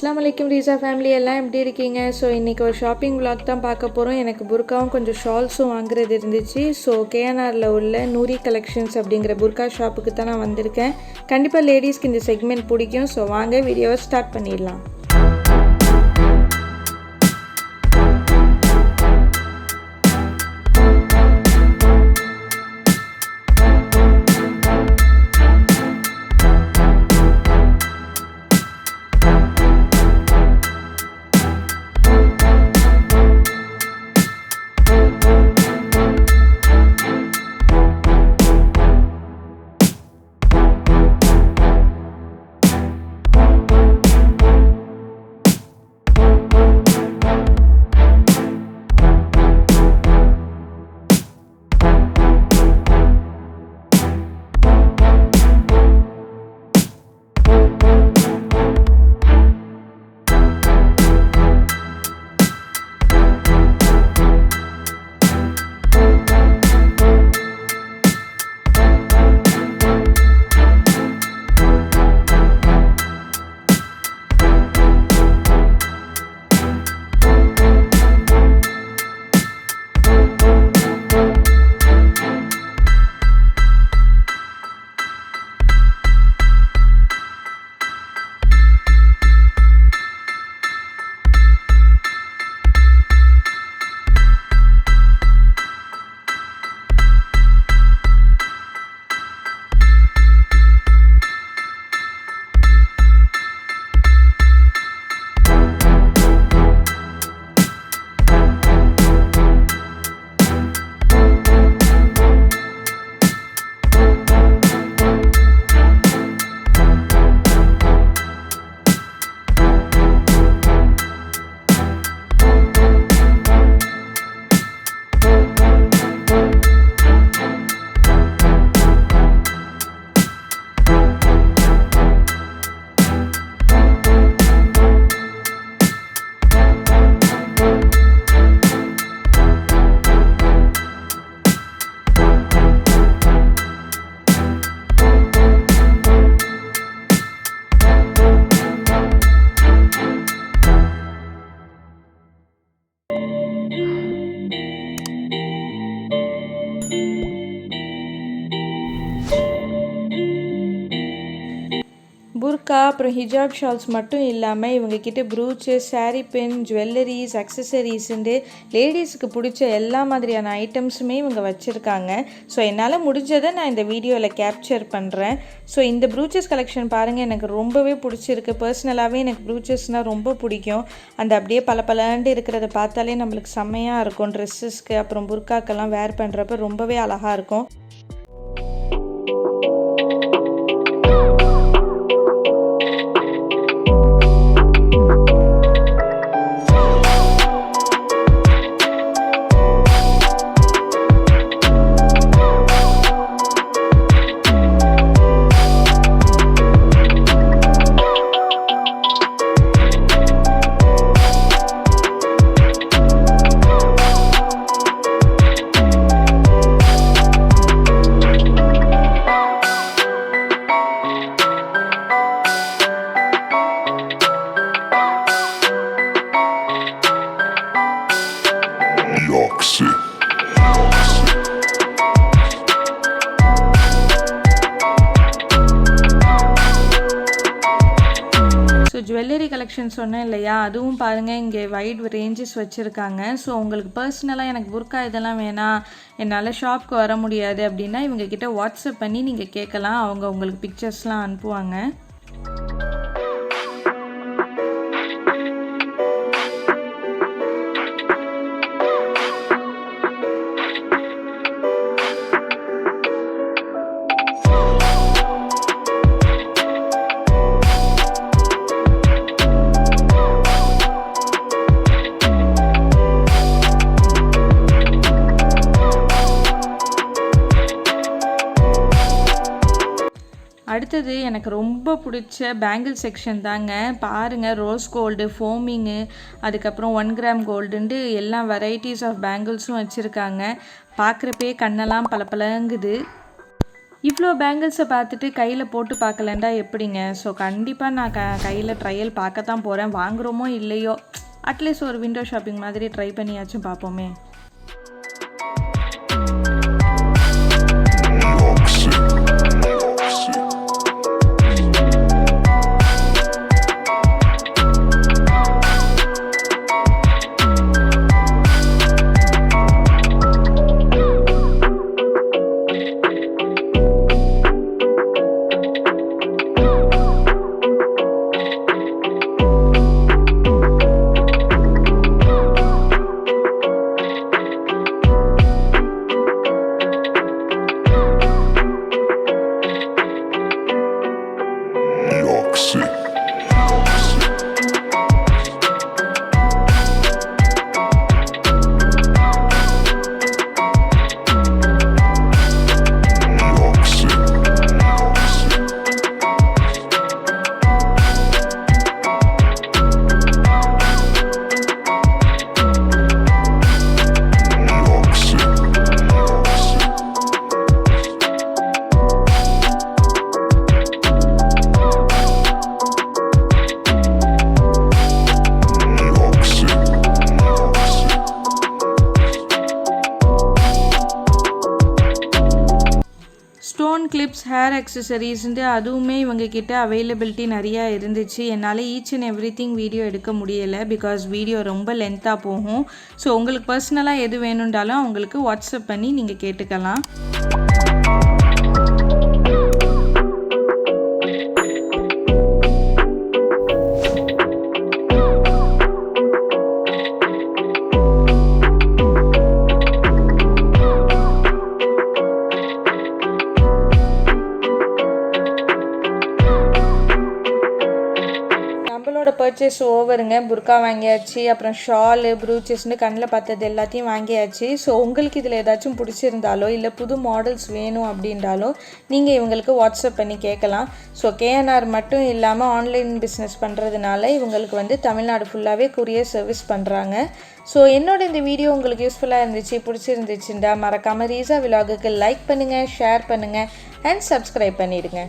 Assalamualaikum Reeza family எல்லாம் எப்படி இருக்கீங்க? ஸோ இன்றைக்கி ஒரு ஷாப்பிங் vlog தான் பார்க்க போகிறோம். எனக்கு புர்காவும் கொஞ்சம் ஷால்ஸும் வாங்குறது இருந்துச்சு. ஸோ கேஎன்ஆரில் உள்ள நூரி கலெக்ஷன்ஸ் அப்படிங்கிற புர்கா ஷாப்புக்கு தான் நான் வந்திருக்கேன். கண்டிப்பாக லேடிஸ்க்கு இந்த செக்மெண்ட் பிடிக்கும். ஸோ வாங்க வீடியோவை ஸ்டார்ட் பண்ணிடலாம். புர்கா அப்புறம் ஹிஜாப் ஷால்ஸ் மட்டும் இல்லாமல் இவங்கக்கிட்ட ப்ரூச்சஸ், சாரீ பின், ஜுவல்லரிஸ், அக்சசரிஸுண்டு லேடிஸுக்கு பிடிச்ச எல்லா மாதிரியான ஐட்டம்ஸுமே இவங்க வச்சுருக்காங்க. ஸோ என்னால் முடிஞ்சதை நான் இந்த வீடியோவில் கேப்சர் பண்ணுறேன். ஸோ இந்த ப்ரூச்சஸ் கலெக்ஷன் பாருங்கள், எனக்கு ரொம்பவே பிடிச்சிருக்கு. பர்சனலாகவே எனக்கு ப்ரூச்சஸ்னால் ரொம்ப பிடிக்கும். அந்த அப்படியே பளபளன்னு இருக்கிறத பார்த்தாலே நம்மளுக்கு செம்மையாக இருக்கும். ட்ரெஸ்ஸஸ்க்கு அப்புறம் புர்காக்கெல்லாம் வேர் பண்ணுறப்ப ரொம்பவே அழகாக இருக்கும். ஜுவல்லரி கலெக்ஷன் சொன்னேன் இல்லையா, அதுவும் பாருங்கள் இங்கே வைட் ரேஞ்சஸ் வச்சுருக்காங்க. ஸோ உங்களுக்கு பர்சனலாக எனக்கு புர்கா இதெல்லாம் வேணாம், என்னால் ஷாப்க்கு வர முடியாது அப்படின்னா இவங்கக்கிட்ட வாட்ஸ்அப் பண்ணி நீங்கள் கேட்கலாம். அவங்க உங்களுக்கு பிக்சர்ஸ்லாம் அனுப்புவாங்க. அடுத்தது எனக்கு ரொம்ப பிடிச்ச பேங்கிள் செக்ஷன் தாங்க. பாருங்கள், ரோஸ் கோல்டு, ஃபோமிங்கு, அதுக்கப்புறம் 1 கிராம் கோல்டுன்ட்டு எல்லா வெரைட்டிஸ் ஆஃப் பேங்கிள்ஸும் வச்சுருக்காங்க. பார்க்குறப்பே கண்ணெல்லாம் பளபளங்குது. இவ்வளோ பேங்கிள்ஸை பார்த்துட்டு கையில் போட்டு பார்க்கலண்டா எப்படிங்க? ஸோ கண்டிப்பாக நான் கையில் ட்ரையல் பார்க்க தான் போகிறேன். வாங்குகிறோமோ இல்லையோ, அட்லீஸ்ட் ஒரு விண்டோ ஷாப்பிங் மாதிரி ட்ரை பண்ணியாச்சும் பார்ப்போமே. ஸ்டோன் கிளிப்ஸ், ஹேர் அக்சசரிஸ்ன்ட்டு அதுவுமே இவங்கக்கிட்ட அவைலபிலிட்டி நிறையா இருந்துச்சு. என்னால் each and every thing video எடுக்க முடியலை, பிகாஸ் வீடியோ ரொம்ப லென்த்தாக போகும். ஸோ உங்களுக்கு பர்சனலாக எது வேணுன்றாலும் அவங்களுக்கு வாட்ஸ்அப் பண்ணி நீங்கள் கேட்டுக்கலாம். நம்மளோட பர்ச்சேஸ் ஓவருங்க. புர்கா வாங்கியாச்சு, அப்புறம் ஷாலு, ப்ரூச்சஸ்னு கண்ணில் பார்த்தது எல்லாத்தையும் வாங்கியாச்சு. ஸோ உங்களுக்கு இதில் ஏதாச்சும் பிடிச்சிருந்தாலோ இல்லை புது மாடல்ஸ் வேணும் அப்படின்றாலோ நீங்கள் இவங்களுக்கு வாட்ஸ்அப் பண்ணி கேட்கலாம். ஸோ கேஎன்ஆர் மட்டும் இல்லாமல் ஆன்லைன் பிஸ்னஸ் பண்ணுறதுனால இவங்களுக்கு தமிழ்நாடு ஃபுல்லாகவே கொரியர் சர்வீஸ் பண்ணுறாங்க. ஸோ என்னோட இந்த வீடியோ உங்களுக்கு யூஸ்ஃபுல்லாக இருந்துச்சு, பிடிச்சிருந்துச்சுண்டா மறக்காமல் ரீசா விலாகுக்கு லைக் பண்ணுங்கள், ஷேர் பண்ணுங்கள் அண்ட் சப்ஸ்கிரைப் பண்ணிவிடுங்க.